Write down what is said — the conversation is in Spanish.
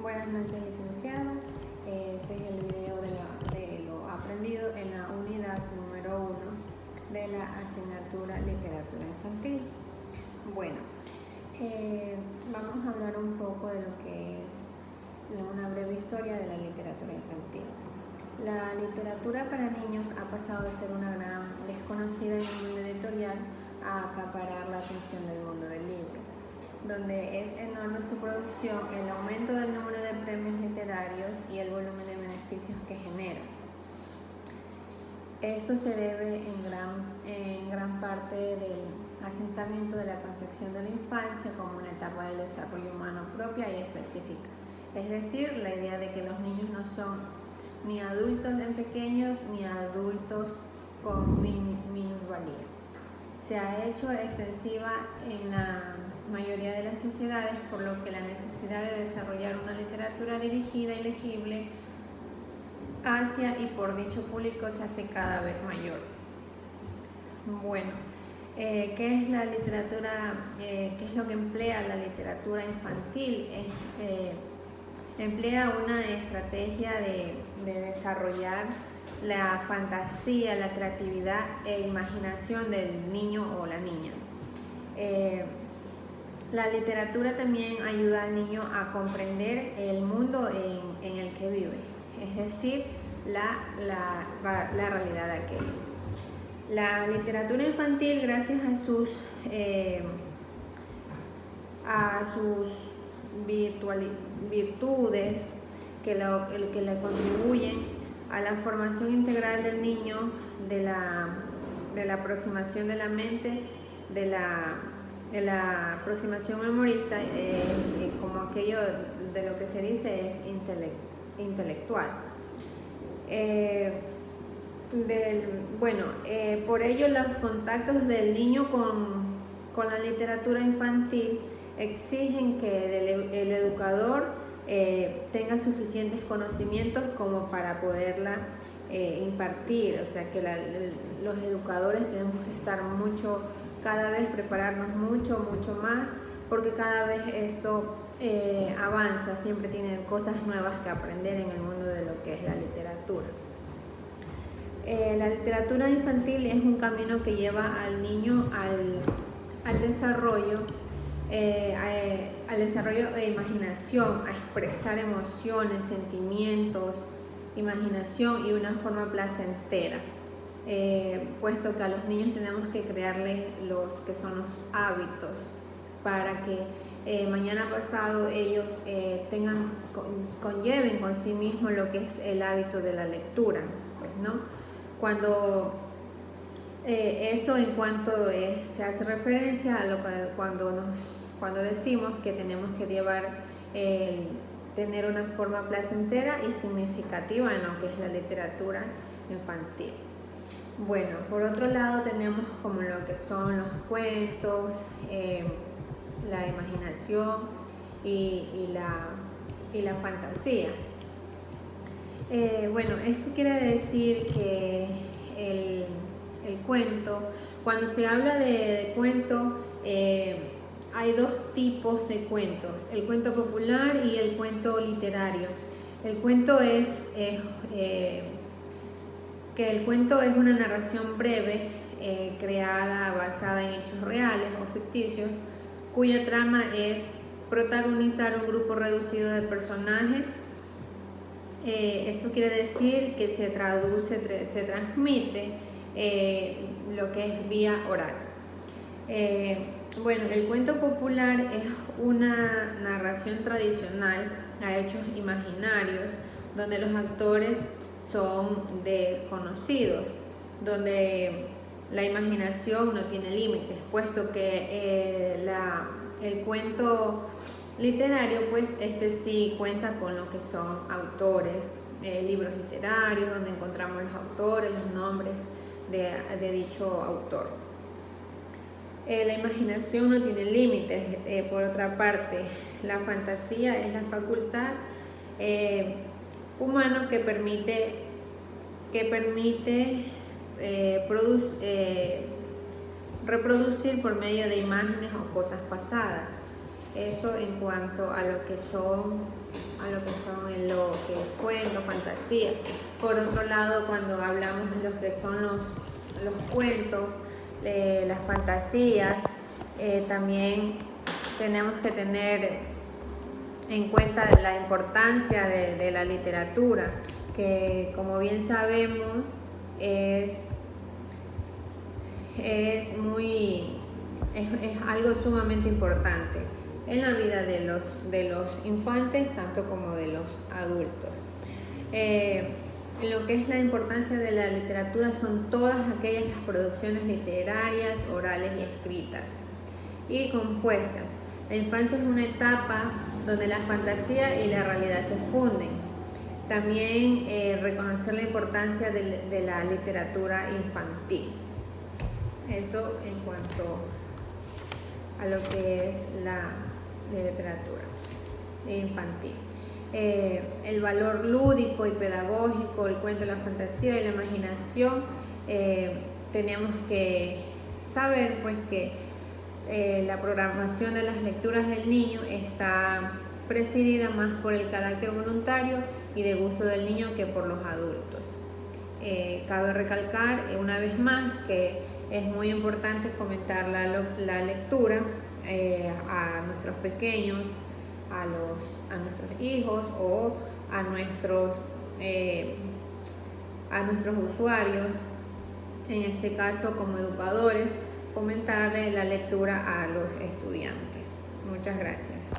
Buenas noches, licenciado. Este es el video de lo aprendido en la unidad número 1 de la asignatura Literatura Infantil. Bueno, vamos a hablar un poco de lo que es una breve historia de la literatura infantil. La literatura para niños ha pasado de ser una gran desconocida en el mundo editorial a acaparar la atención del mundo del libro, donde es enorme su producción, el aumento del número de premios literarios y el volumen de beneficios que genera. Esto se debe en gran parte del asentamiento de la concepción de la infancia como una etapa del desarrollo humano propia y específica. Es decir, la idea de que los niños no son ni adultos en pequeños ni adultos con minusvalía. Se ha hecho extensiva en la mayoría de las sociedades, por lo que la necesidad de desarrollar una literatura dirigida y legible hacia y por dicho público se hace cada vez mayor. Bueno, ¿qué es la literatura? ¿Qué es lo que emplea la literatura infantil? Emplea una estrategia de desarrollar la fantasía, la creatividad e imaginación del niño o la niña. La literatura también ayuda al niño a comprender el mundo en el que vive, es decir, la realidad de aquello. La literatura infantil, gracias a sus virtudes que le contribuyen a la formación integral del niño, de la aproximación de la mente, de la aproximación memorista, como aquello de lo que se dice es intelectual. Por ello los contactos del niño con la literatura infantil exigen que el educador tenga suficientes conocimientos como para poderla impartir, o sea que los educadores tenemos que estar cada vez prepararnos mucho más, porque cada vez esto avanza, siempre tienen cosas nuevas que aprender en el mundo de lo que es la literatura. La literatura infantil es un camino que lleva al niño al desarrollo de imaginación, a expresar emociones, sentimientos, imaginación y una forma placentera, puesto que a los niños tenemos que crearles los que son los hábitos para que mañana pasado ellos conlleven con sí mismos lo que es el hábito de la lectura, pues, ¿no? Eso en cuanto se hace referencia a cuando decimos que tenemos que tener una forma placentera y significativa en lo que es la literatura infantil. Bueno, por otro lado tenemos como lo que son los cuentos, la imaginación y la fantasía. Esto quiere decir que el cuento, cuando se habla de cuento, hay dos tipos de cuentos: el cuento popular y el cuento literario. El cuento es una narración breve creada basada en hechos reales o ficticios, cuya trama es protagonizar un grupo reducido de personajes. Eso quiere decir que se transmite lo que es vía oral. El cuento popular es una narración tradicional a hechos imaginarios, donde los actores son desconocidos, donde la imaginación no tiene límites, puesto que el cuento literario, pues sí cuenta con lo que son autores, libros literarios donde encontramos los autores, los nombres de dicho autor. La imaginación no tiene límites. Por otra parte, la fantasía es la facultad humana que permite reproducir por medio de imágenes o cosas pasadas. Eso en cuanto a lo que son a lo que son lo que es cuento, fantasía. Por otro lado, cuando hablamos de lo que son los cuentos, las fantasías, también tenemos que tener en cuenta la importancia de la literatura, que como bien sabemos es algo sumamente importante en la vida de los infantes, tanto como de los adultos. Lo que es la importancia de la literatura son todas aquellas las producciones literarias, orales y escritas y compuestas. La infancia es una etapa donde la fantasía y la realidad se funden. También reconocer la importancia de la literatura infantil. Eso en cuanto a lo que es la literatura infantil. El valor lúdico y pedagógico, el cuento, la fantasía y la imaginación, tenemos que saber pues que la programación de las lecturas del niño está presidida más por el carácter voluntario y de gusto del niño que por los adultos. Cabe recalcar una vez más que es muy importante fomentar la lectura a nuestros pequeños, a nuestros hijos o a nuestros usuarios, en este caso como educadores, fomentarle la lectura a los estudiantes. Muchas gracias.